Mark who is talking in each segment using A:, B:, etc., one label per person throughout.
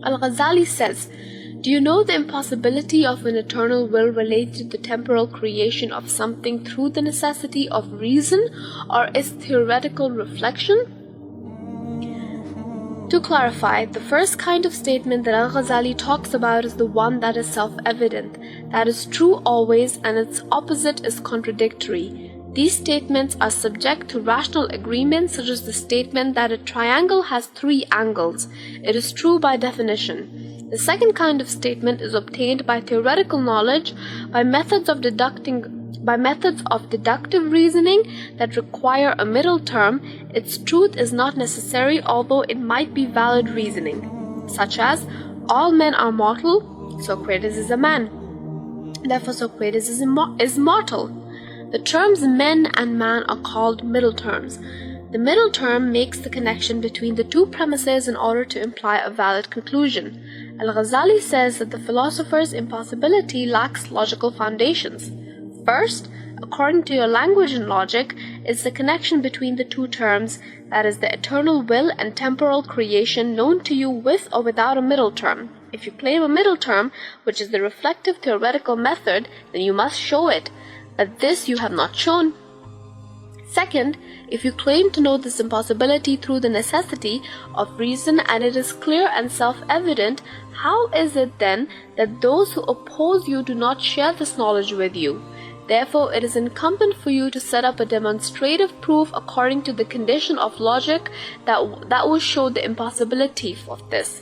A: Al-Ghazali says, "Do you know the impossibility of an eternal will related to the temporal creation of something through the necessity of reason or its theoretical reflection?" To clarify, the first kind of statement that Al-Ghazali talks about is the one that is self-evident, that is true always, and its opposite is contradictory. These statements are subject to rational agreement, such as the statement that a triangle has 3 angles. It is true by definition. The second kind of statement is obtained by theoretical knowledge, by methods of deductive reasoning that require a middle term. Its truth is not necessary, although it might be valid reasoning, such as, all men are mortal, Socrates is a man, therefore Socrates is mortal. The terms men and man are called middle terms. The middle term makes the connection between the two premises in order to imply a valid conclusion. Al-Ghazali says that the philosopher's impossibility lacks logical foundations. First, according to your language and logic, is the connection between the two terms, that is the eternal will and temporal creation, known to you with or without a middle term. If you claim a middle term, which is the reflective theoretical method, then you must show it, but this you have not shown. Second, if you claim to know this impossibility through the necessity of reason and it is clear and self-evident, how is it then that those who oppose you do not share this knowledge with you? Therefore, it is incumbent for you to set up a demonstrative proof according to the condition of logic that will show the impossibility of this.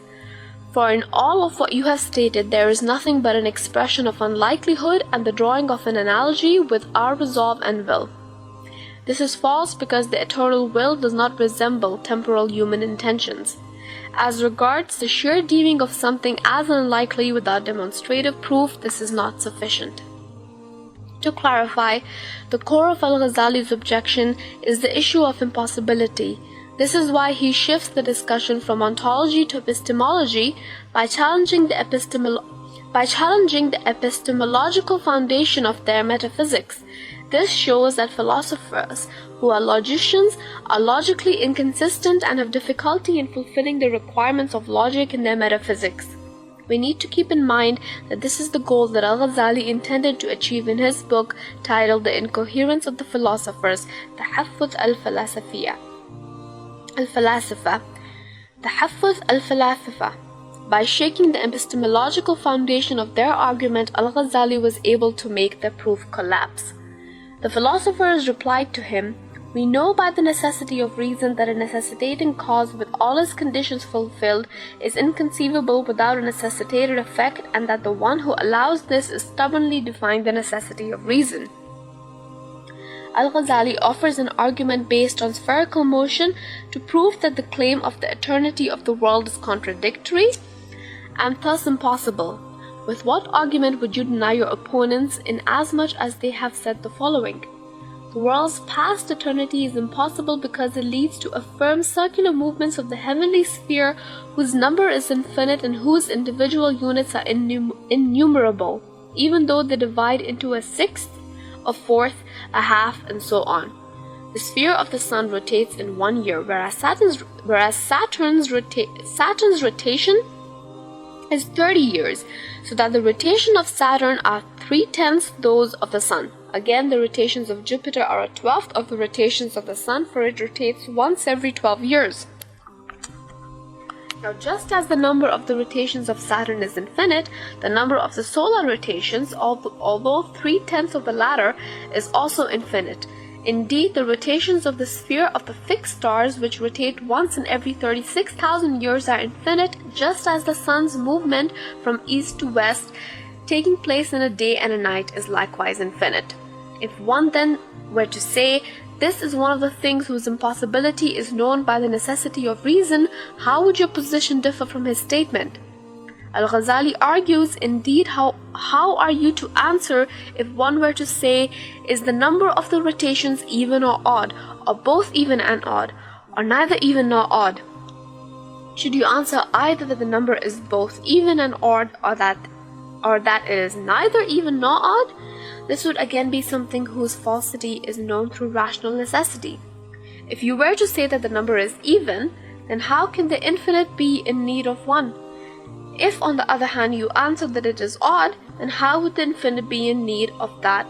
A: For in all of what you have stated, there is nothing but an expression of unlikelihood and the drawing of an analogy with our resolve and will. This is false because the eternal will does not resemble temporal human intentions. As regards the sheer deeming of something as unlikely without demonstrative proof, this is not sufficient. To clarify, the core of Al-Ghazali's objection is the issue of impossibility. This is why he shifts the discussion from ontology to epistemology by challenging the epistemological foundation of their metaphysics. This shows that philosophers who are logicians are logically inconsistent and have difficulty in fulfilling the requirements of logic in their metaphysics. We need to keep in mind that this is the goal that Al-Ghazali intended to achieve in his book titled The Incoherence of the Philosophers, تحفظ الفلاسفة. By shaking the epistemological foundation of their argument, Al-Ghazali was able to make their proof collapse. The philosophers replied to him, "We know by the necessity of reason that a necessitating cause with all its conditions fulfilled is inconceivable without a necessitated effect, and that the one who allows this is stubbornly defying the necessity of reason." Al-Ghazali offers an argument based on spherical motion to prove that the claim of the eternity of the world is contradictory and thus impossible. With what argument would you deny your opponents inasmuch as they have said the following? The world's past eternity is impossible because it leads to affirm circular movements of the heavenly sphere whose number is infinite and whose individual units are innumerable, even though they divide into a sixth, a fourth, a half, and so on. The sphere of the sun rotates in 1 year, whereas Saturn's rotation is 30 years, so that the rotation of Saturn are 3/10 those of the sun. Again, the rotations of Jupiter are a 12th of the rotations of the sun, for it rotates once every 12 years. Now, just as the number of the rotations of Saturn is infinite, the number of the solar rotations, although 3/10 of the latter, is also infinite. Indeed, the rotations of the sphere of the fixed stars, which rotate once in every 36,000 years, are infinite, just as the sun's movement from east to west, taking place in a day and a night, is likewise infinite. If one then were to say, this is one of the things whose impossibility is known by the necessity of reason, how would your position differ from his statement? Al-Ghazali argues, indeed, how are you to answer if one were to say, is the number of the rotations even or odd, or both even and odd, or neither even nor odd? Should you answer either that the number is both even and odd, or that it is neither even nor odd? This would again be something whose falsity is known through rational necessity. If you were to say that the number is even, then how can the infinite be in need of one? If, on the other hand, you answer that it is odd, then how would the infinite be in need of that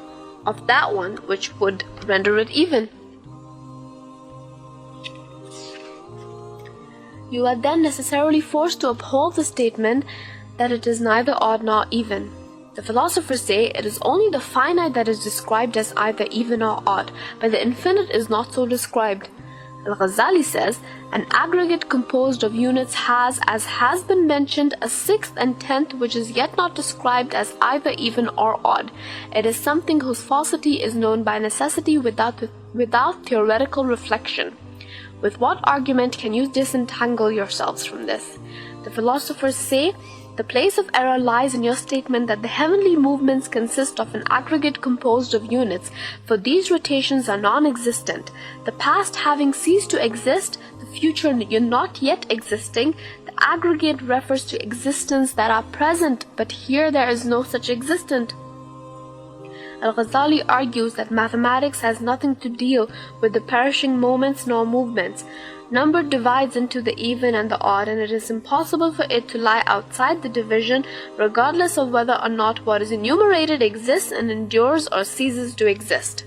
A: one which would render it even? You are then necessarily forced to uphold the statement that it is neither odd nor even. The philosophers say it is only the finite that is described as either even or odd, but the infinite is not so described. Al-Ghazali says, an aggregate composed of units has, as has been mentioned, a sixth and tenth which is yet not described as either even or odd. It is something whose falsity is known by necessity without theoretical reflection. With what argument can you disentangle yourselves from this? The philosophers say, the place of error lies in your statement that the heavenly movements consist of an aggregate composed of units, for these rotations are non-existent. The past having ceased to exist, the future not yet existing, the aggregate refers to existence that are present, but here there is no such existent. Al-Ghazali argues that mathematics has nothing to deal with the perishing moments nor movements. Number divides into the even and the odd, and it is impossible for it to lie outside the division, regardless of whether or not what is enumerated exists and endures or ceases to exist.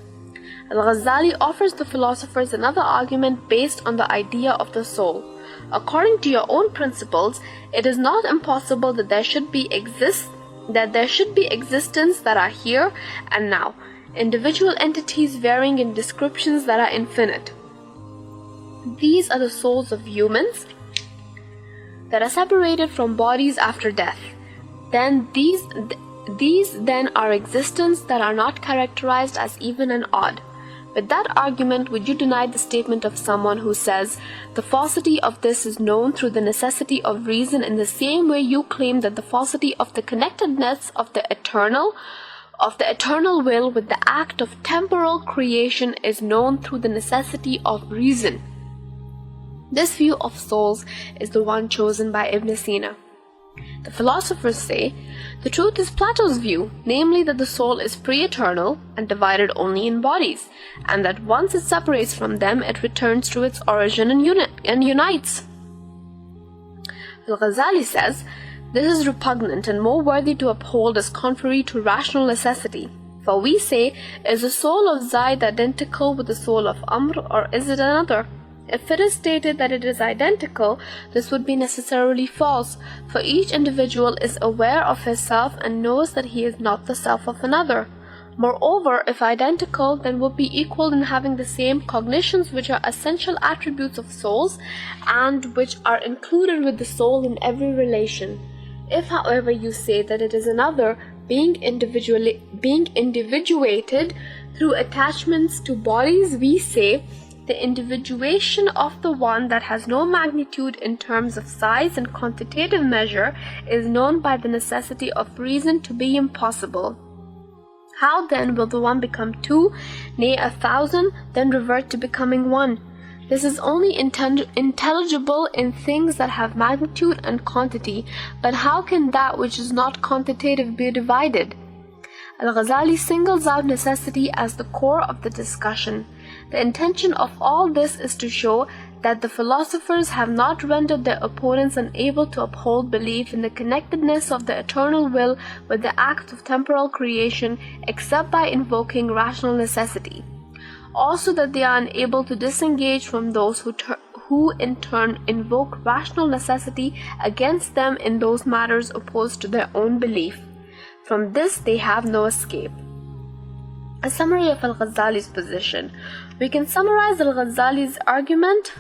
A: Al-Ghazali offers the philosophers another argument based on the idea of the soul. According to your own principles, it is not impossible that there should be existence that are here and now, individual entities varying in descriptions that are infinite. These are the souls of humans that are separated from bodies after death. Then these then are existence that are not characterized as even and odd. With that argument, would you deny the statement of someone who says, the falsity of this is known through the necessity of reason, in the same way you claim that the falsity of the connectedness of the eternal will with the act of temporal creation is known through the necessity of reason? This view of souls is the one chosen by Ibn Sina. The philosophers say, the truth is Plato's view, namely that the soul is pre-eternal and divided only in bodies, and that once it separates from them, it returns to its origin and unites. Al-Ghazali says, this is repugnant and more worthy to uphold as contrary to rational necessity. For we say, is the soul of Zaid identical with the soul of Amr, or is it another? If it is stated that it is identical, this would be necessarily false, for each individual is aware of his self and knows that he is not the self of another. Moreover, if identical, then would be equal in having the same cognitions, which are essential attributes of souls and which are included with the soul in every relation. If, however, you say that it is another, being individuated through attachments to bodies, we say, the individuation of the one that has no magnitude in terms of size and quantitative measure is known by the necessity of reason to be impossible. How then will the one become two, nay 1,000, then revert to becoming one? This is only intelligible in things that have magnitude and quantity, but how can that which is not quantitative be divided? Al-Ghazali singles out necessity as the core of the discussion. The intention of all this is to show that the philosophers have not rendered their opponents unable to uphold belief in the connectedness of the eternal will with the act of temporal creation except by invoking rational necessity. Also that they are unable to disengage from those who in turn invoke rational necessity against them in those matters opposed to their own belief. From this they have no escape. A summary of Al-Ghazali's position. We can summarize Al-Ghazali's argument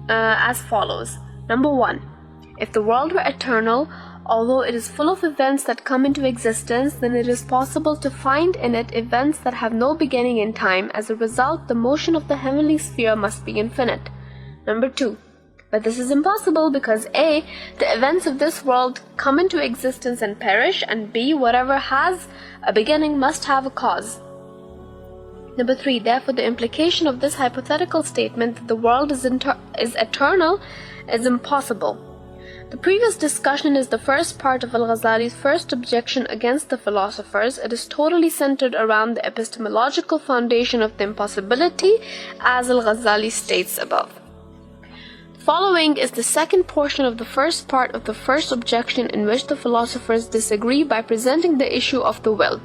A: as follows. Number 1. If the world were eternal, although it is full of events that come into existence, then it is possible to find in it events that have no beginning in time. As a result, the motion of the heavenly sphere must be infinite. Number 2. But this is impossible because A. the events of this world come into existence and perish, and B. whatever has a beginning must have a cause. Number 3. Therefore, the implication of this hypothetical statement that the world is eternal is impossible. The previous discussion is the first part of Al-Ghazali's first objection against the philosophers. It is totally centered around the epistemological foundation of the impossibility, as Al-Ghazali states above. The Following is the second portion of the first part of the first objection, in which the philosophers disagree by presenting the issue of the will.